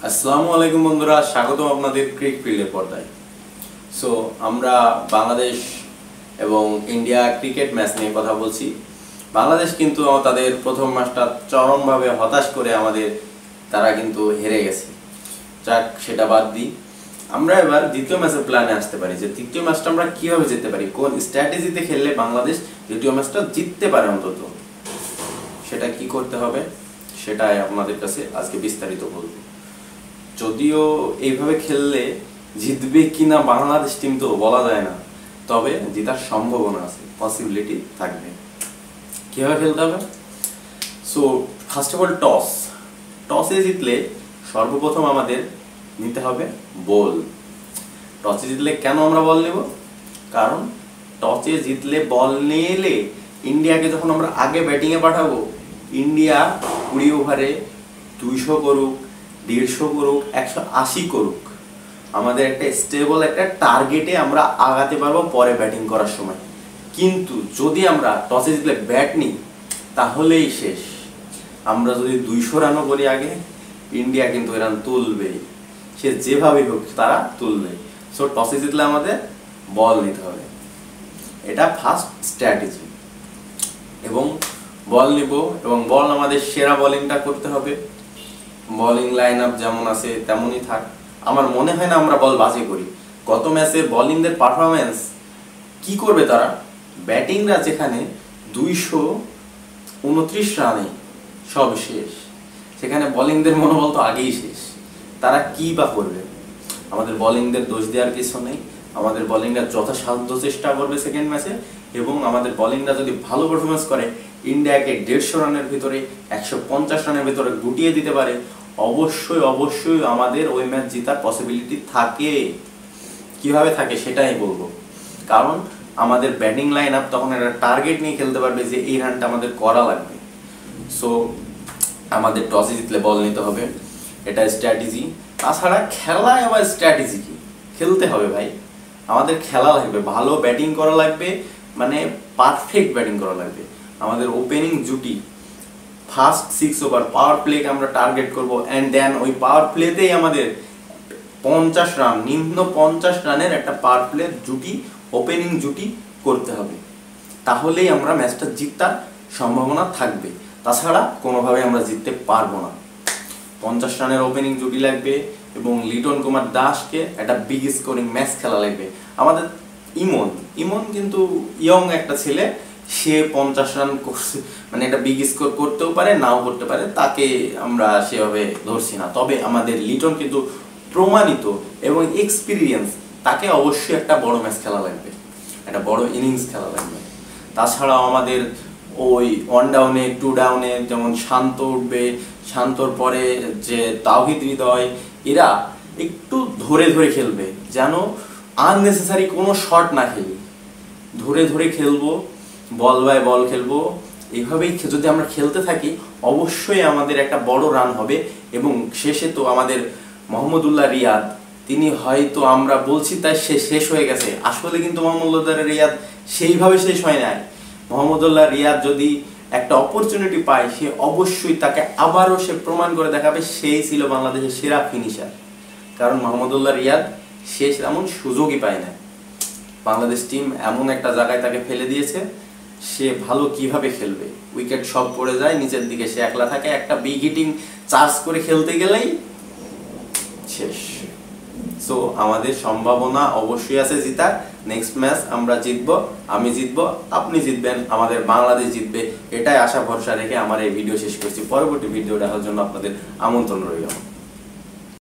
আসসালামু আলাইকুম বন্ধুরা, স্বাগতম আপনাদের ক্রিক ফিল্ডের পর্দায়। সো আমরা বাংলাদেশ এবং ইন্ডিয়া ক্রিকেট ম্যাচ নিয়ে কথা বলছি। বাংলাদেশ কিন্তু তাদের প্রথম ম্যাচটা চরমভাবে হতাশ করে তারা কিন্তু হেরে গেছে। যাক, সেটা বাদ দিই। আমরা এবার দ্বিতীয় ম্যাচের প্ল্যানে আসতে পারি যে তৃতীয় ম্যাচটা আমরা কীভাবে জিততে পারি, কোন স্ট্র্যাটেজিতে খেললে বাংলাদেশ দ্বিতীয় ম্যাচটা জিততে পারে অন্তত, সেটা কি করতে হবে সেটাই আপনাদের কাছে আজকে বিস্তারিত বলবো। যদিও এইভাবে খেললে জিতবে কিনা বাংলাদেশ টিম তো বলা যায় না, তবে জেতার সম্ভাবনা আছে, পসিবিলিটি থাকবে। কীভাবে খেলতে হবে? সো ফার্স্ট অফ অল টসে জিতলে সর্বপ্রথম আমাদের নিতে হবে বল। টসে জিতলে কেন আমরা বল নেব? কারণ টসে জিতলে বল নিয়ে এলে ইন্ডিয়াকে যখন আমরা আগে ব্যাটিংয়ে পাঠাবো, ইন্ডিয়া 20 ওভারে 200 করুক, 150 করুক, 180 করুক, আমাদের একটা স্টেবল একটা টার্গেটে আমরা আগাতে পারবো পরে ব্যাটিং করার সময়। কিন্তু যদি আমরা টসে জিতলে ব্যাট নিই তাহলেই শেষ। আমরা যদি 200 রানও করি আগে, ইন্ডিয়া কিন্তু রান তুলবে, সে যেভাবেই হোক তারা তুলবে। সো টসে জিতলে আমাদের বল নিতে হবে, এটা ফার্স্ট স্ট্র্যাটেজি। এবং বল নিব এবং বল আমাদের সেরা বোলিংটা করতে হবে। বোলিং লাইন আপ যেমন আছে তেমনই থাক। আমার মনে হয় না আমরা বল বাজে করি। গত ম্যাচে বোলিংদের পারফরমেন্স কি করবে তারা, ব্যাটিংরা যেখানে 229 রানে সব শেষ, সেখানে বোলিংদের মনোবল তো আগেই শেষ। তারা কি বা করবে? আমাদের বোলিংদের দোষ দেওয়ার কিছু নেই। আমাদের বোলিংরা যথাসাধ্য চেষ্টা করবে সেকেন্ড ম্যাচে, এবং আমাদের বোলিংরা যদি ভালো পারফরমেন্স করে ইন্ডিয়াকে 150 রানের ভিতরে 150 রানের ভিতরে গুটিয়ে দিতে পারে, অবশ্যই আমাদের ওই ম্যাচ জেতার পসিবিলিটি থাকে। কিভাবে থাকে সেটাই বলবো। কারণ আমাদের ব্যাটিং লাইন আপ তখন একটা টার্গেট নিয়ে খেলতে পারবে যে এই রানটা আমাদের করা লাগবে। সো আমাদের টসে জিতলে বল নিতে হবে, এটা স্ট্র্যাটেজি। তাছাড়া খেলায় আবার স্ট্র্যাটেজি কি? খেলতে হবে ভাই, আমাদের খেলা লাগবে, ভালো ব্যাটিং করা লাগবে, মানে পারফেক্ট ব্যাটিং করা লাগবে। আমাদের ওপেনিং জুটি ফার্স্ট 6 ওভার পাওয়ার প্লেকে আমরা টার্গেট করব, অ্যান্ড দেন ওই পাওয়ার প্লেতেই আমাদের 50 রান, নিম্ন 50 রানের একটা পাওয়ার প্লে জুটি, ওপেনিং জুটি করতে হবে। তাহলেই আমরা ম্যাচটা জিতার সম্ভাবনা থাকবে, তাছাড়া কোনোভাবে আমরা জিততে পারবো না। 50 রানের ওপেনিং জুটি লাগবে এবং লিটন কুমার দাসকে একটা বিগ স্কোরিং ম্যাচ খেলা লাগবে। আমাদের ইমন কিন্তু ইয়ং একটা ছেলে, সে 50 রান করছে, মানে একটা বিগ স্কোর করতেও পারে নাও করতে পারে, তাকে আমরা সেভাবে ধরছি না। তবে আমাদের লিটন কিন্তু প্রমাণিত এবং এক্সপিরিয়েন্স, তাকে অবশ্যই একটা বড় ম্যাচ খেলা লাগবে, একটা বড় ইনিংস খেলা লাগবে। তাছাড়াও আমাদের ওই 1 ডাউনে 2 ডাউনে যেমন শান্ত উঠবে, শান্তর পরে যে তাওহিদ হৃদয়, এরা একটু ধরে খেলবে, যেন আননেসেসারি কোনো শট না খেলি, ধরে খেলবো, বল বাই বল খেলবো। এইভাবেই যদি আমরা খেলতে থাকি অবশ্যই আমাদের একটা বড় রান হবে। এবং শেষে তো আমাদের মোহাম্মদুল্লাহ রিয়াদ, তিনি হয়তো আমরা বলছি তাই শেষ হয়ে গেছে, আসলে কিন্তু মোহাম্মদুল্লাহ রিয়াদ সেইভাবে শেষ হয় নাই। মোহাম্মদুল্লাহ রিয়াদ যদি একটা অপরচুনিটি পায়, সে অবশ্যই তাকে আবারও সে প্রমাণ করে দেখাবে সেই ছিল বাংলাদেশের সেরা ফিনিশার। কারণ মোহাম্মদুল্লাহ রিয়াদ শেষ এমন সুযোগই পায় না। বাংলাদেশ টিম এমন একটা জায়গায় তাকে ফেলে দিয়েছে, সে ভালো কিভাবে খেলবে? উইকেট সব পড়ে যায় নিচের দিকে, সে একলা থাকে, একটা বিগ হিটিং চার্জ করে খেলতে গেলেই শেষ। সো আমাদের সম্ভাবনা অবশ্যই আছে জিতার। নেক্সট ম্যাচ আমরা জিতবো, আমি জিতবো, আপনি জিতবেন, আমাদের বাংলাদেশ জিতবে, এটাই আশা ভরসা রেখে আমার এই ভিডিও শেষ করছি। পরবর্তী ভিডিও দেখার জন্য আপনাদের আমন্ত্রণ রইল।